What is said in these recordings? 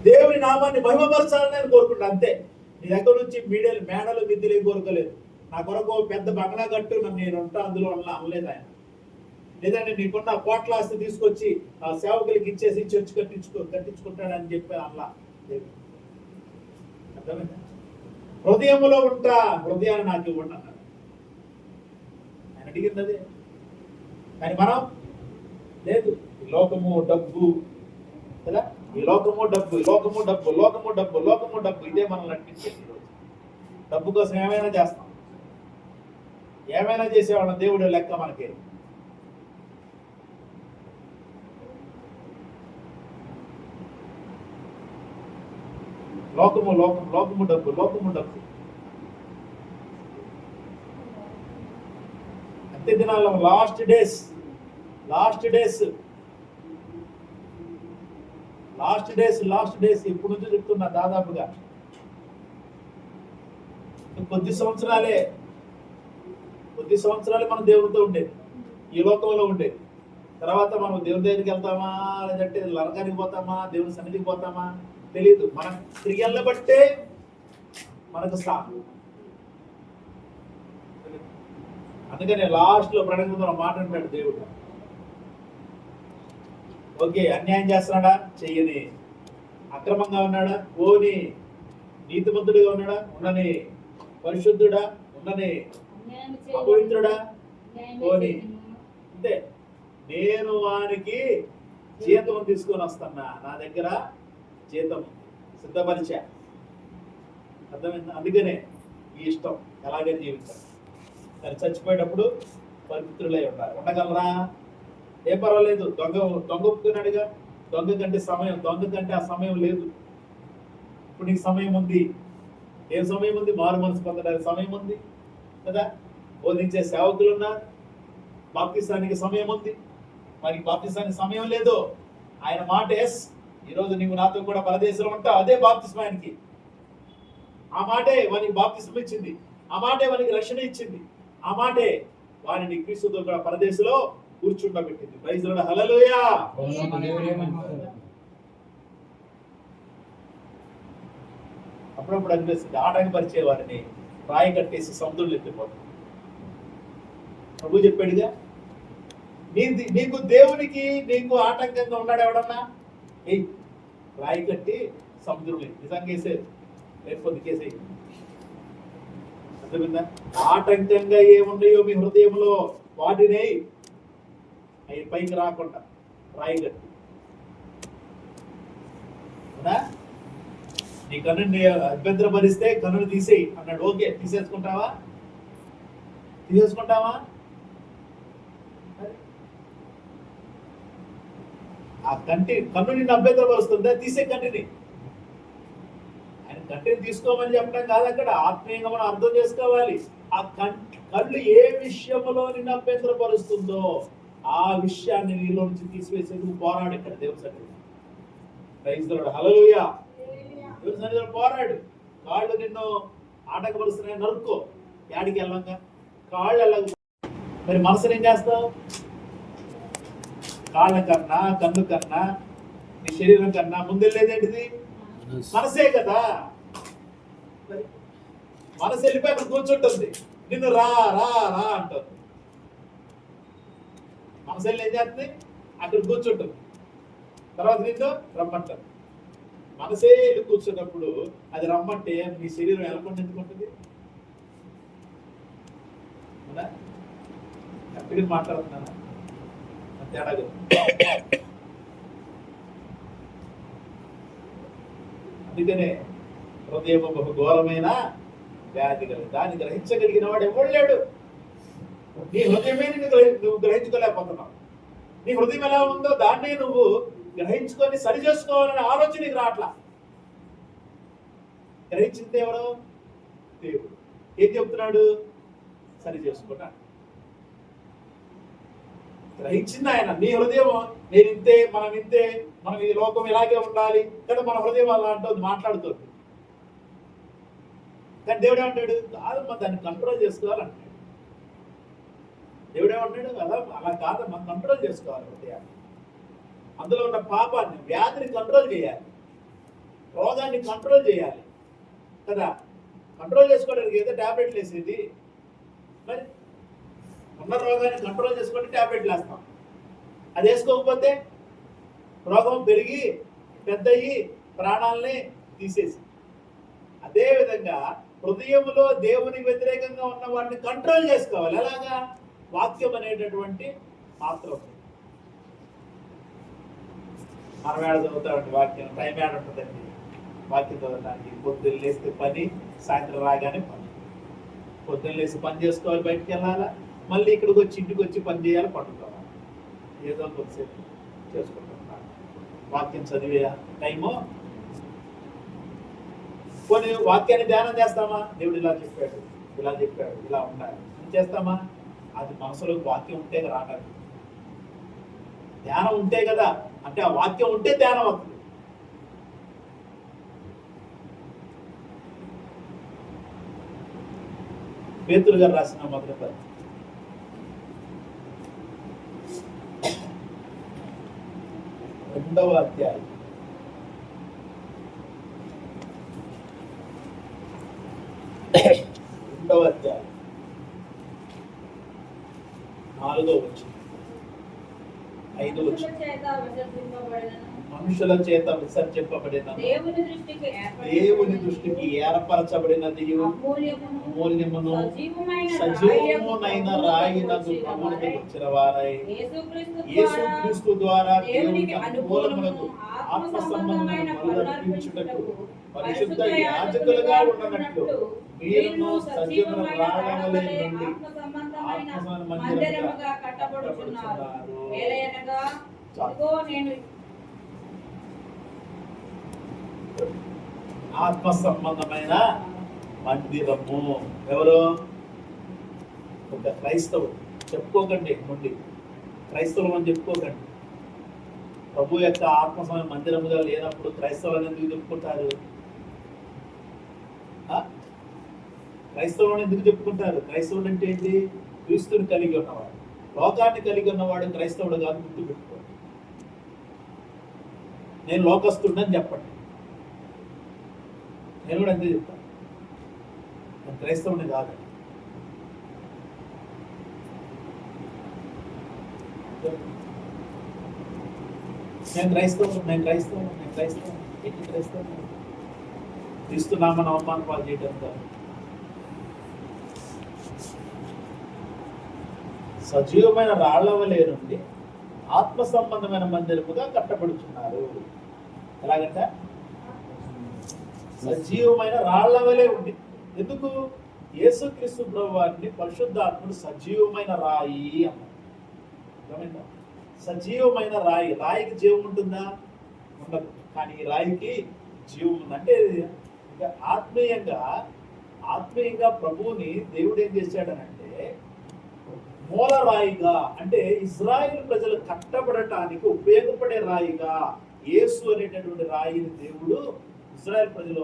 దేవుని నామాన్ని మహిమపరచాలని నేను కోరుకుంటా అంతే. నీ దగ్గర నుంచి మీడియాలు మేడలు విద్యలు ఏం కోరుకోలేదు. నా కొరకు పెద్ద బంగ్లా కట్టు, నన్ను నేను ఉంటా అందులో అనలేదు ఆయన. లేదంటే నీకున్న కోట్ల ఆస్తి తీసుకొచ్చి ఆ సేవకులకి ఇచ్చేసి చర్చి కట్టించుకుంటాడని చెప్పి అలా అర్థమైందా? హృదయంలో ఉంటా, హృదయాన్ని నాకు ఇవ్వండి అన్నాడు ఆయన. అడిగింది అదే. కానీ మనం లేదు, ఈ లోకము డబ్బు కదా, ఈ లోకము డబ్బు, లోకము డబ్బు, లోకము డబ్బు, లోకము డబ్బు, ఇదే మనల్ని నడిపించేది. ఈరోజు డబ్బు కోసం ఏమైనా చేస్తాం, ఏమైనా చేసేవాళ్ళం. దేవుడు లెక్క మనకి. లోకము లోకం, లోకము డబ్బు, లోకము డబ్బు. అంతే దినాల్లో లాస్ట్ డేస్ ఇప్పుడు నుంచి చెప్తున్నా. దాదాపుగా కొద్ది సంవత్సరాలే మనం దేవుడితో ఉండేది, ఈ లోకంలో ఉండేది. తర్వాత మనం దేవుని దగ్గరికి వెళ్తామా, లేదంటే నరకానికి పోతామా, దేవుని సన్నిధికి పోతామా తెలియదు. మన క్రియలను బట్టే మనకు స్థానం. అందుకనే లాస్ట్ లో ప్రణంగా మాట అంటాడు దేవుడు. ఓకే, అన్యాయం చేస్తున్నాడా, చెయ్యని. అక్రమంగా ఉన్నాడా, పోని. నీతిమంతుడిగా ఉన్నాడా, ఉండని. పరిశుద్ధుడా, ఉండని. అపవిత్రుడా, పోని. అంతే. నేను వానికి జీతం తీసుకొని వస్తున్నా, నా దగ్గర జీతం సిద్ధపరిచా. అర్థమైంది? అందుకనే ఈ ఇష్టం ఎలాగే జీవించాలి. కానీ చచ్చిపోయేటప్పుడు పవిత్రులై ఉండాలి. ఉండగలరా? ఏం పర్వాలేదు. దొంగ ఒప్పుకున్నాడుగా. దొంగ కంటే ఆ సమయం లేదు. ఇప్పుడు నీకు సమయం ఉంది. ఏం సమయం ఉంది? మారు మనసు పొందడానికి సమయం ఉంది కదా. బోధించే సేవకులు ఉన్నారు. బాప్తిసానికి సమయం ఉంది. మరి బాప్తిసానికి సమయం లేదు. ఆయన మాట ఎస్. ఈరోజు నీవు నాతో కూడా పరదేశంలో ఉంటావు, అదే బాప్తిస్మ ఆయనకి. ఆ మాటే వానికి బాప్తిస్మ ఇచ్చింది. ఆ మాటే వానికి రక్షణ ఇచ్చింది. ఆ మాటే వారిని క్రీస్తుతో కూడా పరదేశంలో కూర్చుండబెట్టింది. ప్రైజ్ లార్డ్, హల్లెలూయా. అప్పుడప్పుడు అనిపిస్తుంది ఆటంకపరిచే వారిని రాయి కట్టేసి సముద్రంలో ఎత్తిపోతుంది. ప్రభు చెప్పాడుగా, నీకు దేవునికి నీకు ఆటంకంగా ఉన్నాడు ఎవడన్నా, రాయి కట్టి సముద్రంలో నిజంగా వేసేది, లేకపోతే కేసేది. అర్థమైందా? ఆటంకంగా ఏమున్నాయో మీ హృదయంలో వాటిని అవి పైకి రాకుండా రాయి కట్టి. నీ కన్నుని అభ్యంతరపరిస్తే కన్నుని తీసేయి అన్నాడు. ఓకే, తీసేసుకుంటావా? ఆ కన్ను నిన్ను అభ్యంతరపరుస్తుందా? తీసే కంటిని. ఆయన కంటిని తీసుకోమని చెప్పడం కాదు అక్కడ. ఆత్మీయంగా మనం అర్థం చేసుకోవాలి. ఆ కళ్ళు ఏ విషయంలో నిన్ను అభ్యంతరపరుస్తుందో ఆ విషయాన్ని నీలో నుంచి తీసివేసేందుకు పోరాడు ఇక్కడ దేవుని సన్నిధిలో. ప్రైజ్ ది లార్డ్, హల్లెలూయా. దేవుని సన్నిధిలో పోరాడు. కాళ్ళు నిన్ను ఆటంకపరుస్తున్నాయి, నరుక్కో. యాడికి వెళ్ళంగా కాళ్ళు వెళ్ళక. మరి మనసుని ఏం చేస్తావు? కాళ్ళ కన్నా, కన్ను కన్నా, నీ శరీరం కన్నా ముందెళ్ళేదేంటిది? మనసే కదా. మనసు వెళ్ళిపోయి అక్కడ కూర్చుంటుంది, నిన్ను రా రా రా అంటుంది. మనసు వెళ్ళి ఏం చేస్తుంది? అక్కడ కూర్చుంటుంది. తర్వాత నిన్ను రమ్మంటుంది. మనసే వెళ్ళి కూర్చున్నప్పుడు అది రమ్మంటే నీ శరీరం ఎలా ఎందుకుంటుంది? కరెక్ట్గా మాట్లాడుతున్నాను, తేడాగా. అందుకనే హృదయం బహు ఘోరమైన వ్యాధి కలిగి, దాన్ని గ్రహించగలిగిన వాడు ఎవడు లేడు. నీ హృదయమే నువ్వు గ్రహించుకోలేకపోతున్నావు. నీ హృదయం ఎలా ఉందో దాన్నే నువ్వు గ్రహించుకొని సరి చేసుకోవాలనే ఆలోచన నీకు రావట్లా. గ్రహించింది ఎవరు? దేవుడు. ఏం చెప్తున్నాడు? సరి చేసుకున్నా. గ్రహించింది ఆయన. నీ హృదయం నేను ఇంతే, మనం ఈ లోకం ఇలాగే ఉండాలి కదా. మన హృదయం అలా అంటుంది, మాట్లాడుతుంది. కానీ దేవుడు ఏమంటాడు? కాదమ్మా, దాన్ని కంట్రోల్ చేసుకోవాలంటాడు. దేవుడు ఏమంటాడు? అలా కాదమ్మా, కంట్రోల్ చేసుకోవాలి హృదయాన్ని. అందులో ఉన్న పాపాన్ని, వ్యాధిని కంట్రోల్ చేయాలి. రోగాన్ని కంట్రోల్ చేయాలి కదా. కంట్రోల్ చేసుకోవడానికి ఏదో ట్యాబ్లెట్లు వేసేది, మరి ఉన్న రోగాన్ని కంట్రోల్ చేసుకొని ట్యాబ్లెట్లు వేస్తాం. అది వేసుకోకపోతే రోగం పెరిగి పెద్దయి ప్రాణాలని తీసేసి. అదేవిధంగా హృదయంలో దేవునికి వ్యతిరేకంగా ఉన్న వాటిని కంట్రోల్ చేసుకోవాలి. ఎలాగా? వాక్యం అనేటటువంటి పాత్ర ఉంది. మనం ఏడ చదువుతామండి వాక్యం, టైం ఏడ ఉంటుందండి వాక్యం చదవడానికి. పొద్దున్న లేస్తే పని, సాయంత్రం రాగానే పని. పొద్దున్న లేసి పని చేసుకోవాలి, బయటికి వెళ్ళాలా, మళ్ళీ ఇక్కడికి వచ్చి ఇంటికి వచ్చి పని చేయాలి, పట్టుకోవాలి, ఏదో కొద్దిసేపు చేసుకుంటున్నాను. వాక్యం చదివే టైము కొన్ని వాక్యాన్ని ధ్యానం చేస్తామా? దేవుడు ఇలా చెప్పాడు, ఇలా చెప్పాడు, ఇలా ఉండాలి చేస్తామా? అది మనసులోకి వాక్యం ఉంటే రావడానికి. ధ్యానం ఉంటే కదా, అంటే ఆ వాక్యం ఉంటే ధ్యానం అవుతుంది. పేతురు గారు రాసిన మొదటి పత్రిక 2వ అధ్యాయం 4వ వచనం 5వ వచనం. మనుషుల చేత విసర్జింపబడిన దేవుని దృష్టికి ఏర్పరచబడినది అమూల్యమును సజీవమునైన రాయినకు ప్రభువునకు వచ్చిన వారై యేసుక్రీస్తు ద్వారా దేవునికి అనుకూలములకు ఆత్మ సంబంధమైన బలులు అర్పించుటకు పరిశుద్ధ యాజకులుగా ఉండనట్లు మీరును సజీవమున రాళ్ళవలె నుండి ఆత్మ మందిరముగా కట్టబడుచున్నారు. ఆత్మ సంబంధమైన మందిరము. ఎవరు? ఒక క్రైస్తవుడు. చెప్పుకోకండి నుండి క్రైస్తవులు అని చెప్పుకోకండి. ప్రభు యొక్క ఆత్మ సంబంధ మందిరముగా లేనప్పుడు క్రైస్తవులను ఎందుకు చెప్పుకుంటారు? క్రైస్తవులను ఎందుకు చెప్పుకుంటారు? క్రైస్తవుడు అంటే ఏంటి? క్రీస్తుని కలిగి ఉన్నవాడు. లోకాన్ని కలిగి ఉన్నవాడు క్రైస్తవుడు కాదు, గుర్తుపెట్టుకోండి. నేను లోకస్తుడిని చెప్పండి, నేను కూడా అంతే చెప్తాను. నేను క్రైస్తవుని కాదు. నేను క్రైస్తవుని క్రీస్తునామని అవమానం పాలు చేయడం కాదు. సజీవమైన రాళ్ల వలె నుండి ఆత్మ సంబంధమైన మందిరముగా కట్టబడుతున్నారు. ఎలాగంట? సజీవమైన రాళ్ల వలె ఉండి. ఎందుకు? యేసుక్రీస్తు ప్రభువారిని పరిశుద్ధాత్ముడు సజీవమైన రాయి అన్నారు. సజీవమైన రాయి. రాయికి జీవం ఉంటుందా? ఉండదు. కానీ ఈ రాయికి జీవం ఉంది. అంటే ఆత్మీయంగా ప్రభువుని దేవుడు ఏం చేశాడనంటే మూల రాయిగా, అంటే ఇజ్రాయిల్ ప్రజలు కట్టబడటానికి ఉపయోగపడే రాయిగా యేసు అనేటటువంటి రాయిని దేవుడు ఇజ్రాయిల్ ప్రజలు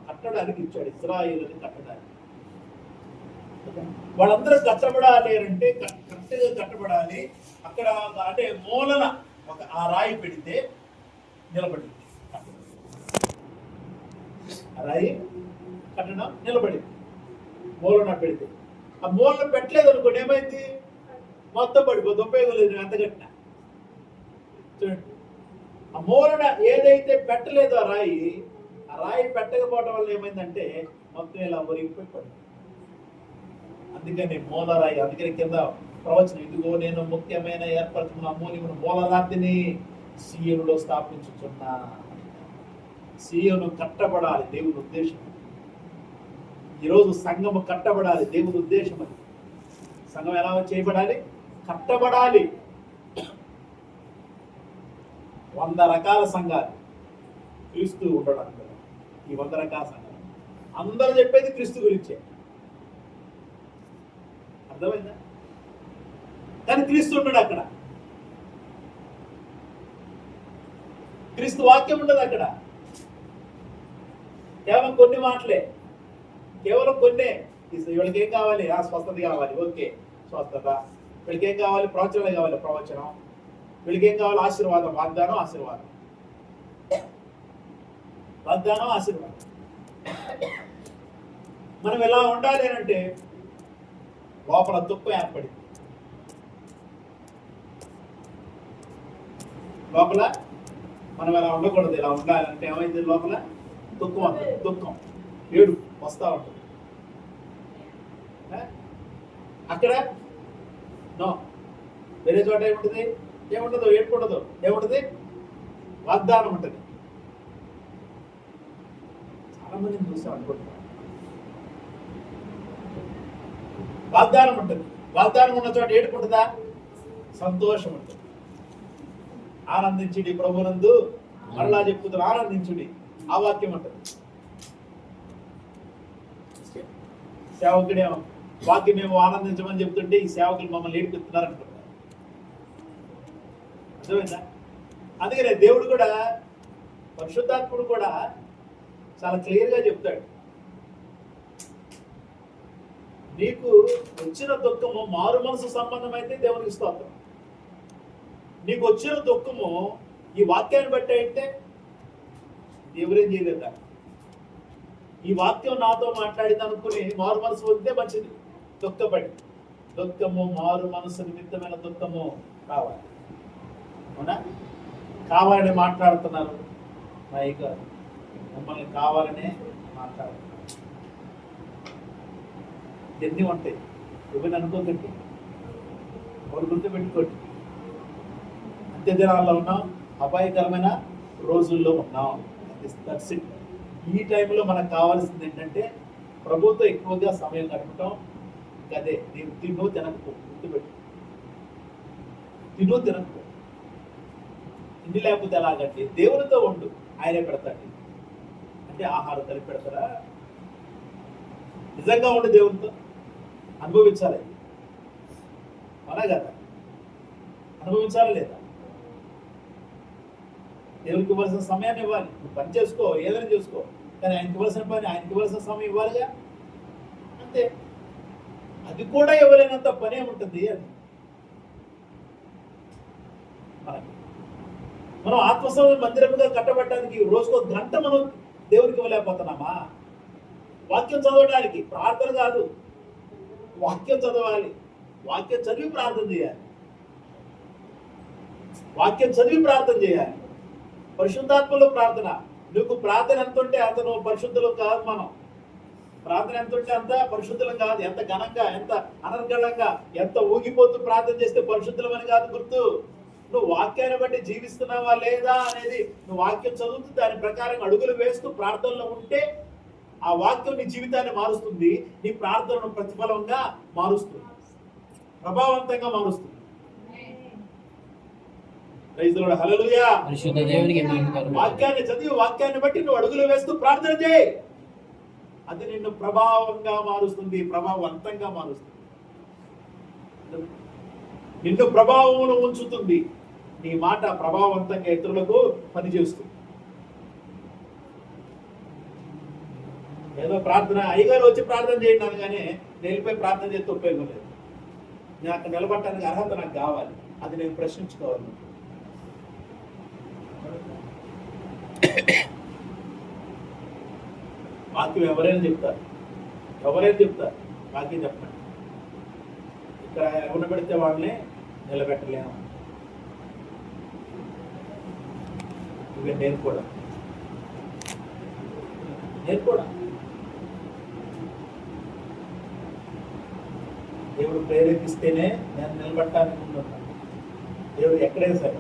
కట్టడానికి ఇచ్చాడు. ఇజ్రాయిల్ని కట్టడానికి. వాళ్ళందరూ కట్టబడాలి అంటే కరెక్ట్గా కట్టబడాలి. అక్కడ అంటే మూలన ఆ రాయి పెడితే నిలబడింది. ఆ రాయి కట్టడం నిలబడింది. మూలన పెడితే, ఆ మూలన పెట్టలేదు అనుకోండి, ఏమైంది? మొత్తం పడిపోతుంది. ఉపయోగం లేదు. ఎంత కట్టినా చూడండి. ఆ మూలన ఏదైతే పెట్టలేదో ఆ రాయి పెట్టకపోవడం వల్ల ఏమైందంటే మొత్తం ఇలా ఒరిగిపోయి పడింది. అందుకని మూలరాయి. అందుకని కింద ప్రవచనం, ఇదిగో నేను ముఖ్యమైన ఏర్పరచుకున్న అమూల్యమైన మూలరాతిని సీయోనులో స్థాపించుచున్నా. సీయోను కట్టబడాలి, దేవుని ఉద్దేశం. ఈరోజు సంఘము కట్టబడాలి, దేవుని ఉద్దేశం. అది సంఘం ఎలా చేయబడాలి? కట్టబడాలి. 100 రకాల సంఘాలు క్రీస్తు ఉండడం. ఈ 100 రకాల సంఘాలు అందరూ చెప్పేది క్రీస్తు గురించే. అర్థమైందా? కానీ క్రీస్తు ఉండడు అక్కడ. క్రీస్తు వాక్యం ఉండదు అక్కడ. కేవలం కొన్ని మాటలే, కేవలం కొన్నే. వీళ్ళకి ఏం కావాలి? స్వస్థత కావాలి, ఓకే స్వస్థత. వీళ్ళకి ఏం కావాలి? ప్రవచనం కావాలి, ప్రవచనం. వీళ్ళకి ఏం కావాలి? ఆశీర్వాదం, వాగ్దానం, ఆశీర్వాదం. వాగ్దానం ఆశీర్వాదం. మనం ఎలా ఉండాలి అంటే లోపల దుఃఖం ఏర్పడింది. లోపల మనం ఎలా ఉండకూడదు, ఇలా ఉండాలంటే ఏమైంది? లోపల దుఃఖం అంటుంది, దుఃఖం ఏడు వస్తూ ఉంటుంది. అక్కడ నో, వేరే చోట ఏముంటుంది? ఏముండదు, ఏడుపు ఉండదు. ఏముంటుంది? వాగ్దానం ఉంటుంది. చాలా మందిని చూసాం అనుకుంటున్నాం. వాగ్దానం ఉంటుంది. వాగ్దానం ఉన్న చోట ఏడుపు ఉంటుందా? సంతోషం ఉంటుంది. ఆనందించుడి ప్రభునందు, మరలా చెప్పుతారు ఆనందించుడి. ఆ వాక్యం ఉంటుంది. సేవకుడేమో వాక్యం మేము ఆనందించమని చెప్తుంటే ఈ సేవకులు మమ్మల్ని ఏడిపిస్తున్నారు అనుకుంటారు. అర్థమైందా? అందుకనే దేవుడు కూడా, పరిశుద్ధాత్ముడు కూడా చాలా క్లియర్గా చెప్తాడు, నీకు వచ్చిన దుఃఖము మారు మనసు సంబంధం అయితే దేవునికి స్తోత్రం. నీకు వచ్చిన దుఃఖము ఈ వాక్యాన్ని బట్టి అయితే దేవుడేం చేయలేదా? ఈ వాక్యం నాతో మాట్లాడింది అనుకుని మారు మనసు వస్తే మంచిది. దుఃఖపడి, దుఃఖము మారు మనసు నిమిత్తమైన దుఃఖము కావాలి. అవునా? కావాలని మాట్లాడుతున్నారు నాయక, మమ్మల్ని కావాలనే మాట్లాడుతున్నారు. ఎన్ని ఉంటాయి ఇవన్నీ అనుకోకండి, వాళ్ళు గుర్తుపెట్టుకోండి. అంత్య దినాల్లో ఉన్నాం, అపాయకరమైన రోజుల్లో ఉన్నాం. ఈ టైంలో మనకు కావాల్సింది ఏంటంటే ప్రభుత్వం ఎక్కువగా సమయం గడపటం. అదే నేను తిను తినకపో, గుర్తుపెట్టు, తిను తినకపో. తిండి లేకపోతే ఎలాగంటే దేవునితో ఉండు, ఆయనే పెడతాడు. అంటే ఆహారం కలిపి పెడతారా? నిజంగా ఉండి దేవునితో అనుభవించాలి. అలా కదా, అనుభవించాలి లేదా? దేవునికి ఇవ్వాల్సిన సమయాన్ని ఇవ్వాలి. నువ్వు పని చేసుకో, ఏదైనా చేసుకో, కానీ ఆయనకి ఇవ్వాల్సిన పని, ఆయనకి ఇవ్వాల్సిన సమయం ఇవ్వాలిగా. అంతే. అది కూడా ఇవ్వలేనంత పనే ఉంటుంది. అది మనం ఆత్మసంబంధ మందిరముగా కట్టబడటానికి రోజుకో గంట మనం దేవునికి ఇవ్వలేకపోతున్నామా? వాక్యం చదవడానికి, ప్రార్థన కాదు, వాక్యం చదవాలి. వాక్యం చదివి ప్రార్థన చేయాలి. వాక్యం చదివి ప్రార్థన చేయాలి. పరిశుద్ధాత్మలో ప్రార్థన. నీకు ప్రార్థన ఎంత ఉంటే అంత నువ్వు పరిశుద్ధులు కాదు. మనం ప్రార్థన ఎంత ఉంటే అంత పరిశుద్ధులం కాదు. ఎంత ఘనంగా, ఎంత అనర్గళంగా, ఎంత ఊగిపోతూ ప్రార్థన చేస్తే పరిశుద్ధులమని కాదు గుర్తు. నువ్వు వాక్యాన్ని బట్టి జీవిస్తున్నావా లేదా అనేది, నువ్వు వాక్యం చదువుతూ దాని ప్రకారం అడుగులు వేస్తూ ప్రార్థనలో ఉంటే ఆ వాక్యం నీ జీవితాన్ని మారుస్తుంది. నీ ప్రార్థనను ప్రతిఫలంగా మారుస్తుంది, ప్రభావవంతంగా మారుస్తుంది. హల్లెలూయా. వాక్యాన్ని చదివి వాక్యాన్ని బట్టి నువ్వు అడుగులు వేస్తూ ప్రార్థన చేయి. అది నిన్ను ప్రభావంగా మారుస్తుంది, ప్రభావవంతంగా మారుస్తుంది. నిన్ను ప్రభావమును ఉంచుతుంది. నీ మాట ప్రభావవంతంగా ఇతరులకు పనిచేస్తుంది. ఏదో ప్రార్థన అయ్యగారు వచ్చి ప్రార్థన చేయండి అనగానే వెళ్ళిపోయి ప్రార్థన చేస్తే ఉపయోగం లేదు. నేను అక్కడ నిలబడటానికి అర్హత నాకు కావాలి. అది నేను ప్రశ్నించుకోవాలి. వాక్యం ఎవరైనా చెప్తారు, ఎవరైనా చెప్తారు. వాక్యం చెప్పండి. ఇక్కడ ఎవరిని పెడితే వాళ్ళని నిలబెట్టలేము. ఇక నేను కూడా దేవుడు ప్రేరేపిస్తేనే నేను నిలబడటానికి ముందున్నాను. దేవుడు ఎక్కడైనా సరే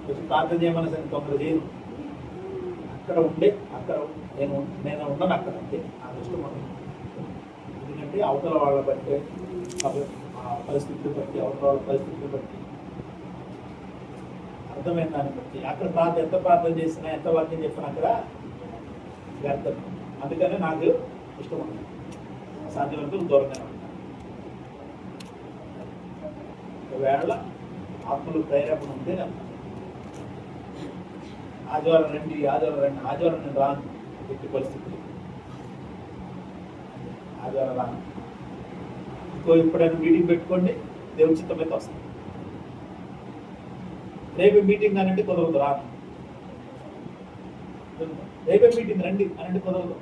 కొంచెం ప్రార్థన చేయమని సరే తొందర చేయను. అక్కడ ఉండే అక్కడ నేను ఉన్నాను అక్కడ. అంతే ఆ దృష్టి మనం. ఎందుకంటే అవతల వాళ్ళ బట్టి, పరిస్థితులు బట్టి, అవతల వాళ్ళ పరిస్థితులు బట్టి, అర్థమైన దాన్ని బట్టి అక్కడ ఎంత ప్రార్థన చేసినా, ఎంత వాక్యం చెప్పినా అక్కడ వ్యర్థం. అందుకనే నాకు ఇష్టం ఉంటుంది. సాధ్యమైనంత దూరంగా ఉంటాను. ఒకవేళ ఆత్మలు ప్రేరేపణ ఉంటే ఆదివారం రండి, ఆదివారం నేను రాను. ఎట్టి పరిస్థితులు ఆదివారం రాను. ఎప్పుడైనా మీటింగ్ పెట్టుకోండి, దేవుని చిత్తం అయితే వస్తుంది. రేపు మీటింగ్ అనంటే కుదరదు, రాను. రేపే మీటింగ్ రండి అనండి కుదరదు.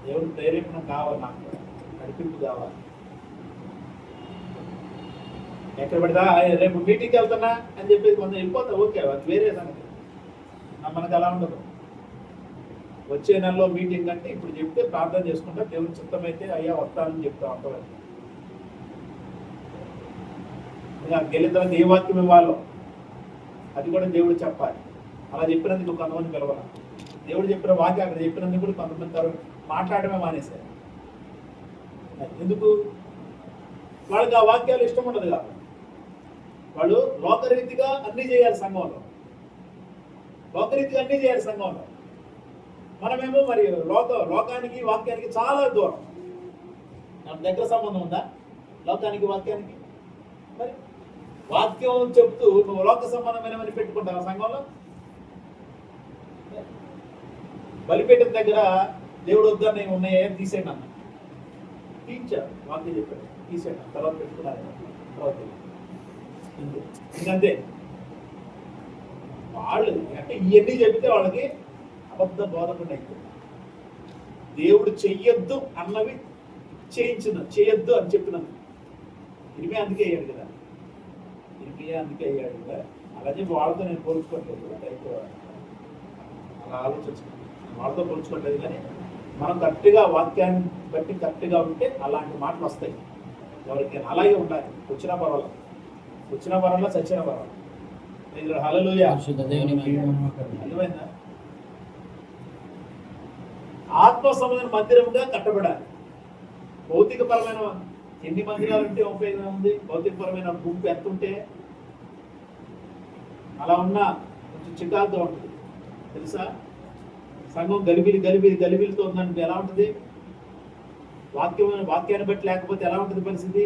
దేవుడు ప్రేరేపణ కావాలి, నాకు నడిపింపు కావాలి. ఎక్కడ పడితే రేపు మీటింగ్కి వెళ్తున్నా అని చెప్పేసి కొంత వెళ్ళిపోతా, ఓకే, అది వేరే సంగతి. మనకు అలా ఉండదు. వచ్చే నెలలో మీటింగ్ అంటే ఇప్పుడు చెప్తే ప్రార్థన చేసుకుంటా, దేవుని చిత్తమైతే అయ్యా వస్తానని చెప్తా ఉంటాం. వెళ్ళిన తర్వాత ఏ వాక్యం ఇవ్వాలో అది కూడా దేవుడు చెప్పాలి. అలా చెప్పినందుకు కొంతమంది పిలవాలి. దేవుడు చెప్పిన వాక్యం అక్కడ చెప్పినందుకు కూడా కొంతమంది మాట్లాడమే మానేశారు. ఎందుకు? వాళ్ళకి ఆ వాక్యాలు ఇష్టం ఉండదు కాబట్టి. వాళ్ళు లోకరీతిగా అన్ని చేయాలి సంఘంలో, లోకరీతిగా అన్ని చేయాలి సంఘంలో. మనమేమో మరి లోకానికి వాక్యానికి చాలా దూరం. మన దగ్గర సంబంధం ఉందా లోకానికి వాక్యానికి? మరి వాక్యం చెప్తూ నువ్వు లోక సంబంధమైనవని పెట్టుకుంటావు సంఘంలో. బలిపీఠం దగ్గర దేవుడు వద్దని ఉన్నాయే తీసేయండి అన్న, తీయించారు. వాక్యం చెప్పాడు, తీసేయండి. తర్వాత పెట్టుకున్నారు. ఇంకంతే. వాళ్ళు అంటే ఇవన్నీ చెబితే వాళ్ళకి అబద్ధ బోధకుండా అయిపోయింది. దేవుడు చెయ్యొద్దు అన్నవి చేయొద్దు అని చెప్పినందుకు ఇరిమియా అందుకే అయ్యాడు కదా. ఇరిమియా అందుకే అయ్యాడు కదా. అలాగే వాళ్ళతో నేను పోల్చుకోవట్లేదు, అలా ఆలోచించుకుంటాను. వాళ్ళతో పోల్చుకోవట్లేదు. కానీ మనం కరెక్ట్గా వాక్యాన్ని బట్టి కరెక్ట్గా ఉంటే అలాంటి మాటలు వస్తాయి ఎవరికైనా. అలాగే ఉండాలి. వచ్చిన పర్వాలేదు, వచ్చిన పర్వాలేదు, చచ్చిన పర్వాలేదు. హల్లెలూయా. అర్థమైందా? ఆత్మ సంబంధమైన మందిరంగా కట్టబడాలి. భౌతికపరమైన ఎన్ని మందిరాలు ఉంటే ఉపయోగం ఉంది? భౌతికపరమైన గుంపు ఎంత ఉంటే అలా ఉన్నా కొంచెం చికాకుగా ఉంటుంది తెలుసా. సంఘం గలిబిలితో ఉందంటే ఎలా ఉంటుంది? వాక్యాన్ని బట్టి లేకపోతే ఎలా ఉంటుంది పరిస్థితి?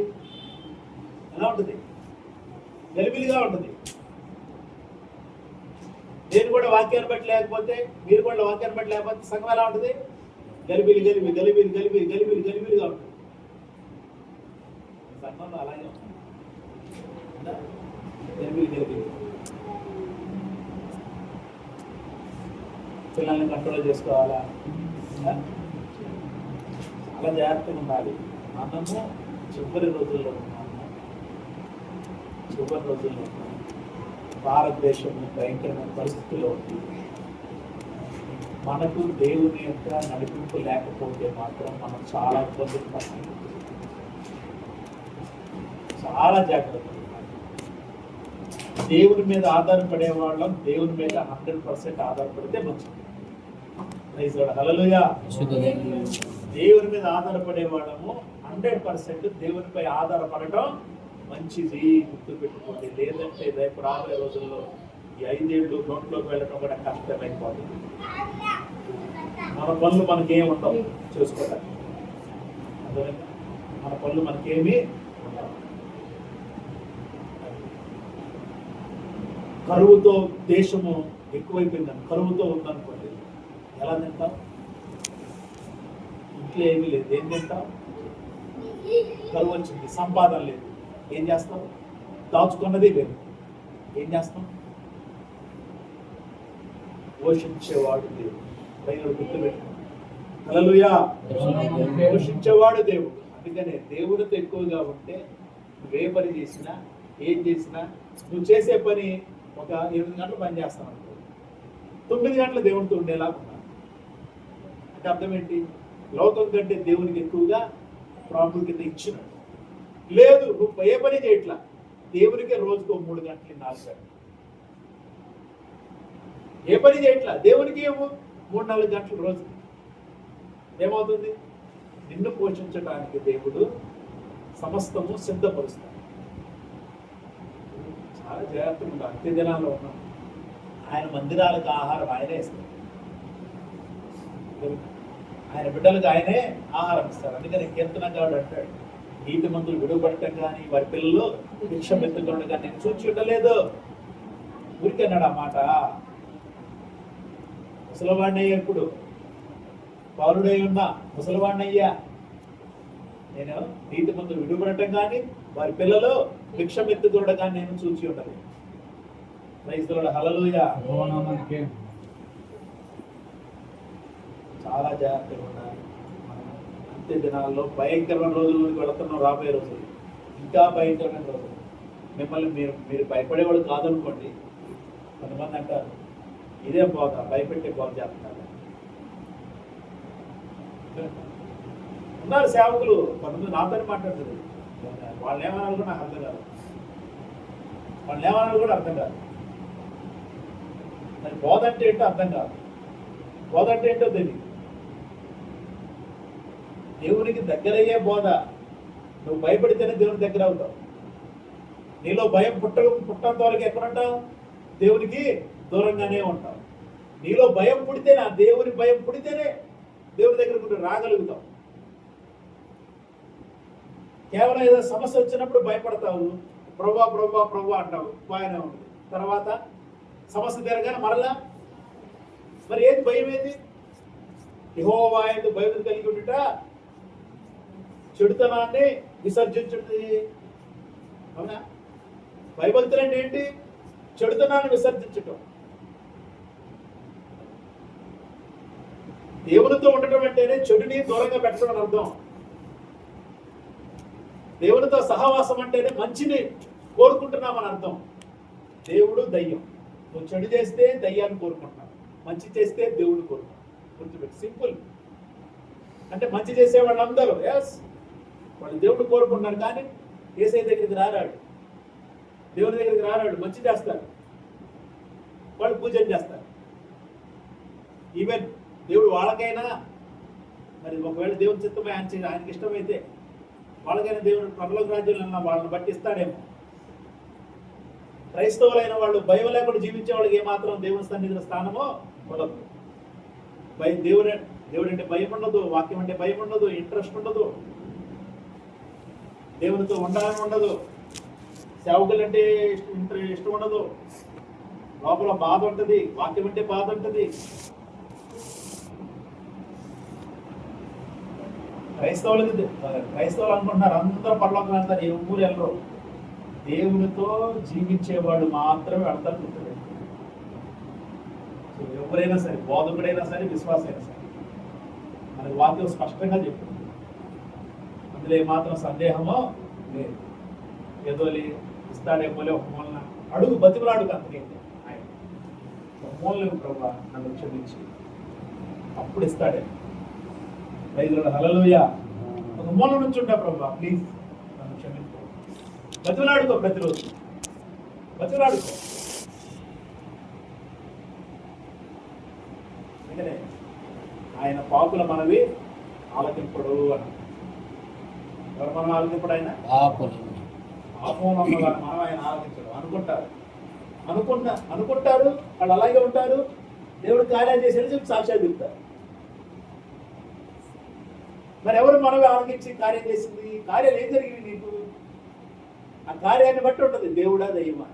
ఎలా ఉంటుంది? గలిబిలిగా ఉంటుంది. నేను కూడా వాక్యాన్ని బట్టి లేకపోతే, మీరు కూడా వాక్యాన్ని బట్టి లేకపోతే సంఘం ఎలా ఉంటుంది? గలిబిలిగా ఉంటుంది. సంఘంలో అలాగే ఉంటుంది. గలిబిలి. పిల్లల్ని కంట్రోల్ చేసుకోవాలా? చాలా జాగ్రత్తగా ఉండాలి. మనము చివరి రోజుల్లో ఉన్నాము. భారతదేశం భయంకరమైన పరిస్థితుల్లో ఉంది. మనకు దేవుని యొక్క నడిపింపు లేకపోతే మాత్రం మనం చాలా ఇబ్బందులు పడతాం. చాలా జాగ్రత్తగా దేవుని మీద ఆధారపడే వాళ్ళం. దేవుని మీద 100% ఆధారపడితే మంచిది. హల్లెలూయా. దేవుని మీద ఆధారపడే వాళ్ళము 100% దేవునిపై ఆధారపడటం మంచిది. గుర్తు పెట్టుకోండి. లేదంటే రేపు రాబోయే రోజుల్లో ఈ 5 ఏళ్ళు నోట్లోకి వెళ్ళడం కూడా కష్టమైపోతుంది. మన పనులు మనకేమి ఉండవు చేసుకోవడానికి. మన పనులు మనకేమీ ఉండవు. కరువుతో దేశము ఎక్కువైపోయిందని, కరువుతో ఉందనుకోండి, ఎలా తింటాం? ఇంట్లో ఏమీ లేదు, ఏం తింటాం? కరువు వచ్చింది, సంపాదన లేదు, ఏం చేస్తాం? దాచుకున్నది లేదు, ఏం చేస్తాం? పోషించేవాడు దేవుడు. పైన గుర్తుపెట్టు. హల్లెలూయా. పోషించేవాడు దేవుడు. అందుకనే దేవుడితో ఎక్కువగా ఉంటే నువ్వే పని చేసినా, ఏం చేసినా, నువ్వు చేసే పని ఒక 8 గంటలు పని చేస్తాను అనుకో, 9 గంటలు దేవుడితో ఉండేలాగా ఉన్నాను అంటే అర్థం ఏంటి? లోకం కంటే దేవునికి ఎక్కువగా ప్రాముఖ్యత ఇచ్చినట్టు. లేదు, నువ్వు ఏ పని చేయట్లా, దేవునికే రోజుకో 3 గంటలు 4 గంటలు. ఏ పని చేయట్లా, దేవునికి ఏమో 3-4 గంటలు రోజు. ఏమవుతుంది? నిన్ను పోషించడానికి దేవుడు సమస్తము సిద్ధపరుస్తాడు. చాలా జాగ్రత్తగా ఉంటాం. అంత్య దినాల్లో ఉన్నాం. ఆయన మందిరాలకు ఆహారం ఆయనే ఇస్తాడు. ఆయన బిడ్డలకు ఆయనే ఆహారం ఇస్తారు. అందుకని కీర్తనగాడు అంటాడు, నీతిమంతులు విడువబడటం కానీ వారి పిల్లలు భిక్షం ఎత్తుకోవడం కానీ నేను చూచి ఉండలేదు. ఊరికన్నాడు ఆ మాట. ముసలివాడినయ్యా, ఇప్పుడు పౌరుడై ఉన్నా ముసలివాడినయ్యా, నేను నీతిమంతులు విడువబడటం కానీ వారి పిల్లలు భిక్షం ఎత్తుకోవడం కానీ నేను చూచి ఉండలేదు. Praise the lord. హల్లెలూయా. చాలా జాగ్రత్తగా ఉండాలి. మనం అంత్య దినాల్లో భయంకరమైన రోజులకు వెళుతున్నాం. రాబోయే రోజులు ఇంకా భయంకరమైన రోజులు. మిమ్మల్ని మీరు భయపడేవాడు కాదనుకోండి. కొంతమంది అంటారు ఇదే పోతా భయపెట్టే పోత చేస్తున్నారు. ఉన్నారు సేవకులు కొంతమంది నాతో మాట్లాడుతుంది. వాళ్ళు ఏమన్నా కూడా నాకు అర్థం కాదు. వాళ్ళు ఏమన్నా కూడా అర్థం కాదు. మరి బోధ అంటే ఏంటో అర్థం కాదు. బోధ అంటే ఏంటో తెలియదు. దేవునికి దగ్గరయ్యే బోధ. నువ్వు భయపడితేనే దేవుని దగ్గర అవుతావు. నీలో భయం పుట్టంత వరకు ఎక్కడ ఉంటావు? దేవునికి దూరంగానే ఉంటావు. నీలో భయం పుడితేనే, దేవుని భయం పుడితేనే దేవుని దగ్గరకు రాగలుగుతావు. కేవలం ఏదో సమస్య వచ్చినప్పుడు భయపడతావు, ప్రభా ప్రభా ప్రభా అంటావు, బాగానే ఉంది. తర్వాత సమస్య తిరగానే మరలా మరి ఏది భయం? ఏది? యెహోవా యందు భయం కలిగి ఉండుట చెడుతనాన్ని విసర్జించుంది. అవునా? భయభక్తులు అంటే ఏంటి? చెడుతనాన్ని విసర్జించటం. దేవునితో ఉండటం అంటేనే చెడుని దూరంగా పెట్టడం అని అర్థం. దేవునితో సహవాసం అంటేనే మంచిని కోరుకుంటున్నామని అర్థం. దేవుడు దయ్యం. నువ్వు చెడు చేస్తే దయ్యాన్ని కోరుకుంటున్నావు, మంచి చేస్తే దేవుడు కోరుకుంటున్నావు. గుర్తుపెట్టి, సింపుల్. అంటే మంచి చేసే వాళ్ళందరూ ఎస్ వాళ్ళు దేవుడు కోరుకుంటున్నారు, కానీ యేసయ్య దగ్గరికి రారాడు, దేవుని దగ్గరికి రారాడు. మంచి చేస్తారు, వాళ్ళు పూజలు చేస్తారు. ఈవెన్ దేవుడు వాళ్ళకైనా మరి ఒకవేళ దేవుని చిత్తమే ఆయనకి ఇష్టమైతే వాళ్ళకైనా దేవుడు పరలోక రాజ్యంలో వాళ్ళని బట్టి ఇస్తాడేమో. క్రైస్తవులైన వాళ్ళు భయం లేకుండా జీవించే వాళ్ళకి ఏమాత్రం దేవుని సన్నిధిలో స్థానమో ఉండదు. దేవుడు అంటే భయం ఉండదు, వాక్యం అంటే భయం ఉండదు, ఇంట్రెస్ట్ ఉండదు, దేవునితో ఉండాలని ఉండదు, సేవకులు అంటే ఇష్టం ఉండదు, లోపల బాధ ఉంటుంది, వాక్యం అంటే బాధ ఉంటుంది. క్రైస్తవులు అనుకుంటున్నారు అందరూ పరలోకం వెళ్తారు, ఏ ఊరు వెళ్ళరు. దేవునితో జీవించేవాడు మాత్రమే వెళ్తారు. గుర్తుపెట్టుకోండి. ఎవరైనా సరే, బోధకుడైనా సరే, విశ్వాసైనా సరే, మనకి వాక్యం స్పష్టంగా చెప్తుంది. అందులో ఏమాత్రం సందేహమో లేదు. ఏదో ఇస్తాడేమోలే ఒక మూలన అడుగు, బతిమలాడుకు అంతకేంటి ఆయన ఒక మూలలేవు ప్రభా నన్ను క్షమించి, అప్పుడు ఇస్తాడే. రైతుల హల్లెలూయా. ఒక మూల నుంచి ఉంటా ప్రభా ప్లీజ్ నన్ను క్షమించు. బతిమలాడుకో, ప్రతిరోజు బతిమలాడుకో. అందుకనే ఆయన పాపుల మనవి ఆలకింపుడు అని. ఎవరు మనం ఆలకింపుడు? ఆయన పాపంలో మనం ఆయన ఆలకించడు. అనుకుంటారు వాళ్ళు అలాగే ఉంటారు. దేవుడు కార్యాలు చేసేది చెప్పి సాక్ష్యాలు చెప్తారు. మరి ఎవరు మనమే ఆలకించి కార్యం చేసింది? కార్యాలు ఏం జరిగింది నీకు? ఆ కార్యాన్ని బట్టి ఉంటుంది దేవుడా దయ్యమా.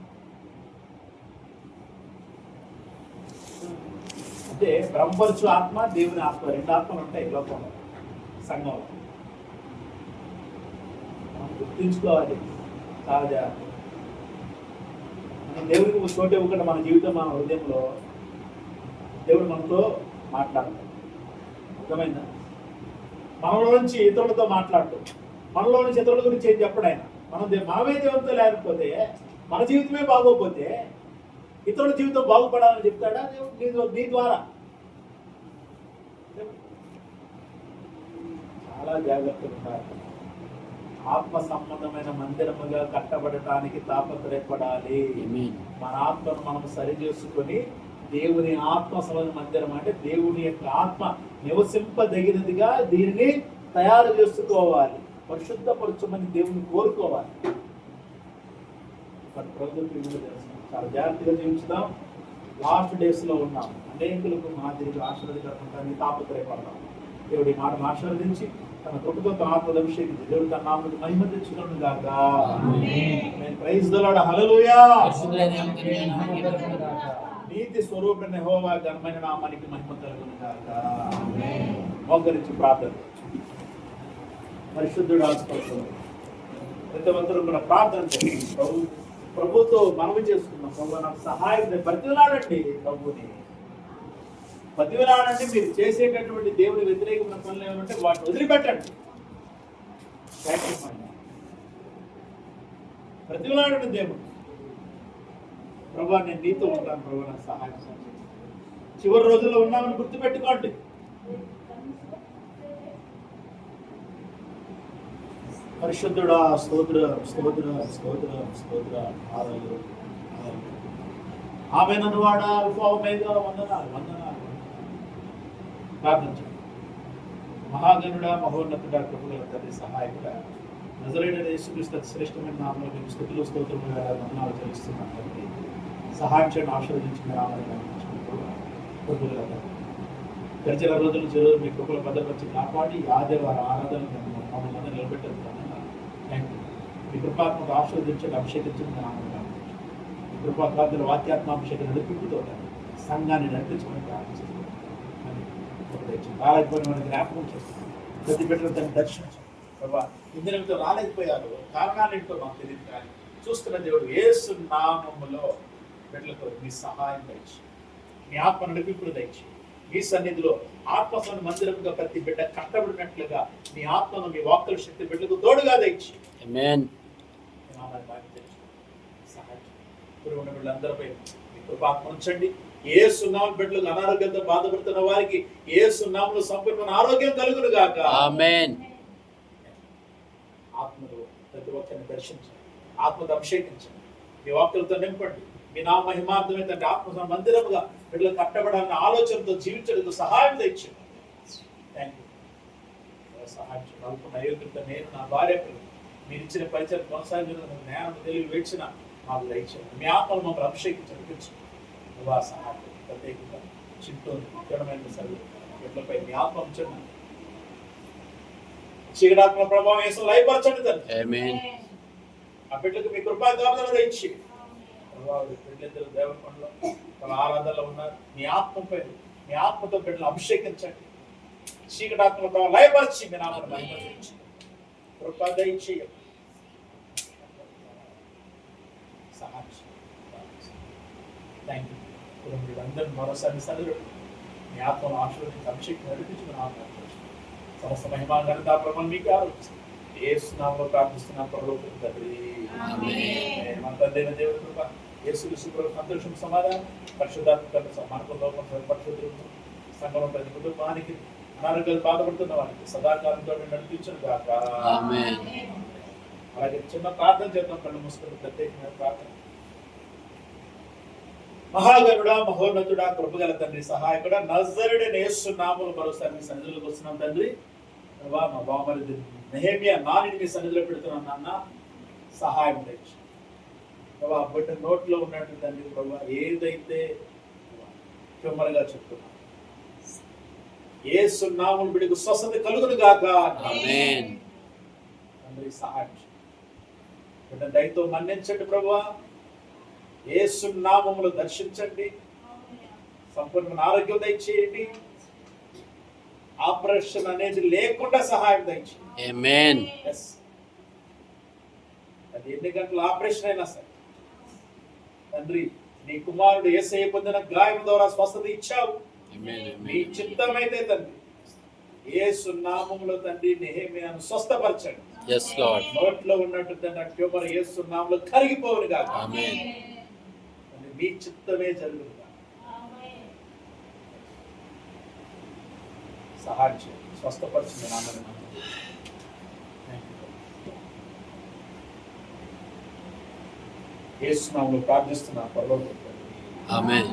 అంటే బ్రహ్మపరచు ఆత్మ, దేవుని ఆత్మ, రెండు ఆత్మలు ఉంటాయి లోకంలో, సంఘంలో. మనం గుర్తించుకోవాలి సహజ. మనం దేవుడికి చోటు ఇవ్వకుండా మన జీవితం, మన హృదయంలో దేవుడు మనతో మాట్లాడతాడు. అర్థమైందా? మనలో నుంచి ఇతరులతో మాట్లాడటం, మనలో నుంచి ఇతరుల గురించి ఏం చెప్పడం. ఆయన మనమే దేవునితో లేకపోతే, మన జీవితమే బాగోకపోతే ఇతరుల జీవితం బాగుపడాలని చెప్తాడా నీ ద్వారా? చాలా జాగ్రత్తగా ఉండాలి. ఆత్మ సంబంధమైన మందిరముగా కట్టబడటానికి తాపత్రయపడాలి. మన ఆత్మను మనం సరి చేసుకొని దేవుని ఆత్మ సంబంధ మందిరం అంటే దేవుని యొక్క ఆత్మ నివసింపదగినదిగా దీనిని తయారు చేసుకోవాలి, పరిశుద్ధపరచమని దేవుని కోరుకోవాలి. చాలా జాగ్రత్తగా జీవించుదాం. లాస్ట్ డేస్ లో ఉన్నాం. అనేకులకు మాదిరిగా ఆశీర్వదించడానికి తాపత్రయపడదాం. దేవుడి మాటను ఆశీర్వదించి తన కొట్టుతో ఆత్మను అభిషేకించి దేవుడు తన నామమునకు మహిమ తెచ్చుకొనును గాక. ఆమేన్. Praise the lord. హల్లెలూయా. నీతి స్వరూపుడైన యెహోవా ఘనమైన నామానికి మహిమ కలుగును గాక. ఆమేన్. మోకరించి ప్రార్థన. పరిశుద్ధుడు ఆస్పత్రుడు ప్రతి ఒక్కరు కూడా ప్రార్థన చేయండి. ప్రభుతో మనవి చేసుకున్నాం. ప్రభు నాకు సహాయం బ్రతిలాడండి. ప్రభుని బతిమలాడండి. మీరు చేసేటటువంటి దేవుని వ్యతిరేకమైన పనులు ఏమంటే వాటిని వదిలిపెట్టండి. ప్రతిమలాడండి దేవుడు. ప్రభా నేను నీతో ఉంటాను, ప్రభా నాకు సహాయం చేయండి. చివరి రోజుల్లో ఉన్నామని గుర్తుపెట్టుకోండి. పరిశుద్ధుడా స్తోత్ర స్తోత్ర స్తోత్ర స్తోత్ర ఆరాధన ఆమె నన్ను వాడా అల్ఫామేగా వందనాలు వందనాలు. ప్రార్థించండి. మహాగణుడా మహోన్నతుడా కృపగల తండ్రి సహాయకుడా నజరేయుడైన యేసుక్రీస్తు శ్రేష్టమైన నామములో మీకు స్తుతులు స్తోత్రములు వందనాలు చెల్లిస్తున్నాను తండ్రి. సహాయం చేయడం ఆశీర్వదించిన నామములో కృపగల తండ్రి. గడిచిన రోజుల నుంచి రోజు మీ కృపల భద్రపరిచి కాపాడి ఆదివారం ఆరాధన మమ్మల్ని నిలబెట్టారు. Thank you. మీ కృపాత్మకు ఆశీర్వదించండి, అభిషేకించండి నామములో. మీ కృపాత్మల వాక్యాత్మాభిషేకం నడిపింపుతో సంఘాన్ని నడిపించమని ప్రార్థిస్తున్నాను. రాలేకపోయిన వాడిని జ్ఞాపకం చేస్తున్నాను. ప్రతి బిడ్డలు దాన్ని దర్శించండి. ప్రభా ఇందులో రాలేకపోయారు, కారణాలు ఏంటో మాకు తెలియదు, కానీ చూస్తున్న దేవుడు యేసు నామములో బిడ్డలతో మీ సహాయం దయచి, మీ ఆత్మ నడిపింపులు దయచి, మీ సన్నిధిలో ఆత్మస్వన మందిరముగా ప్రతి బిడ్డ కట్టబడినట్లుగా మీ ఆత్మను మీ వాక్కుల శక్తి బిడ్డకు తోడుగా దయచి ఉన్న బిడ్డలందరిపై మీ కృపాత్మ ఉంచండి. ఏ సున్నాము బిడ్డలకు అనారోగ్యంతో బాధపడుతున్న వారికి ఏ సున్నాములు సంపూర్ణ ఆరోగ్యం కలుగును గాక. ఆమేన్. ఆత్మలో ప్రతి ఒక్కరిని దర్శించండి, ఆత్మతో అభిషేకించండి, మీ వాక్కులతో నింపండి. మీ నా మహిమార్థమే తండ్రి ఆత్మ మందిరముగా బిడ్డలు కట్టబడాలన్న ఆలోచనతో జీవించడానికి సహాయం తెచ్చింది. Thank you. సహాయం చేయాలనుకున్న అయోగ్యత నేను నా భార్య మీరు ఇచ్చిన పరిచయం కొనసాగించిన జ్ఞానం తెలివి వేచిన మాకు దయచేయండి. మీ ఆత్మను మమ్మల్ని అభిషేకించండి. సహాయం ప్రత్యేకంగా చింటూ ముఖ్యమైన సర్వే బిడ్డలపై మీ ఆత్మ ఉంచండి. చీకటాత్మ ప్రభావం వేసి లయపరచండి తండ్రి. ఆ బిడ్డలకు మీ కృపా కాపుదల దయచి బిడ్డలిద్దరు దేవుని పనులు వాళ్ళ ఆరాధనలో ఉన్నారు. మీ ఆత్మపై మీ ఆత్మతో బిడ్డలు అభిషేకించండి. చీకటాత్మ ప్రభావం లయపరిచి మీ నామను మహిమపరచండి. కృపా దయచి సహాయం థ్యాంక్ యూ. మీరందరూ మరోసారి సదురు మీ ఆత్మను ఆశీర్వదించి అభిషేకం నడిపించుకుని ఆత్మ సమస్త మహిమా ఘనత ప్రభావం మీకు ఆలోచిస్తుంది. యేసు నామములో ప్రార్థిస్తున్న పరలోకపు తండ్రి. ఆమేన్. మన తండ్రైన దేవుని కృప, యేసుక్రీస్తు ప్రభు సంతోషం, సమాధానం, పరిశుద్ధాత్మ మనకు లోపం పరిశుద్ధులు సంఘం ప్రతి కుటుంబానికి అనారోగ్యాలు బాధపడుతున్న వారికి సదాకాలంతో నడిపించును గాక. ఆమేన్. అలాగే చిన్న ప్రార్థన చేద్దాం. కళ్ళు మూసుకొని ప్రత్యేకమైన ప్రార్థన. మహాగణుడా మహోన్నతుడా కృపగల తండ్రి సహాయకుడా నజరేయుడైన యేసు నామములో మరోసారి మీ సన్నిధిలోకి వస్తున్నాం తండ్రి. మా బామరిది నెహెమియా నానిని మీ సన్నిధిలో పెడుతున్నాం నాన్న, సహాయం తెచ్చు. ప్రభా బిడ్డ నోట్లో ఉన్నట్టు తండ్రి ప్రభా ఏదైతే క్షమలుగా చెప్తున్నా యేసు నామములో బిడ్డకు స్వస్థత కలుగును గాక. ఆమేన్. తండ్రి సహాయం బిడ్డ దయతో మన్నించండి ప్రభువా. యేసు నామములో దర్శించండి, సంపూర్ణ ఆరోగ్యం దయచేయండి. ఆపరేషన్ అనేది లేకుండా సహాయం దయచేయండి. ఆమేన్. అది ఎన్ని గంటల ఆపరేషన్ అయినా సరే తండ్రి నీ కుమారుడు యేసయ్య పొందిన గాయం ద్వారా స్వస్థత ఇచ్చావు. నీ చిత్తమైతే తండ్రి యేసు నామములో తండ్రి నెహెమియాను స్వస్థపరచండి. నోట్లో ఉన్నట్టు తండ్రి ట్యూమర్ యేసు నామములో కరిగిపోవును గాక. ఆమేన్. మీ చిత్తమే జరుగును గాక. సహాయం చేయండి, స్వస్థపరచండి నామములో. యేసు నామములో ప్రార్థిస్తున్నాను పరలోకపు తండ్రి. ఆమేన్.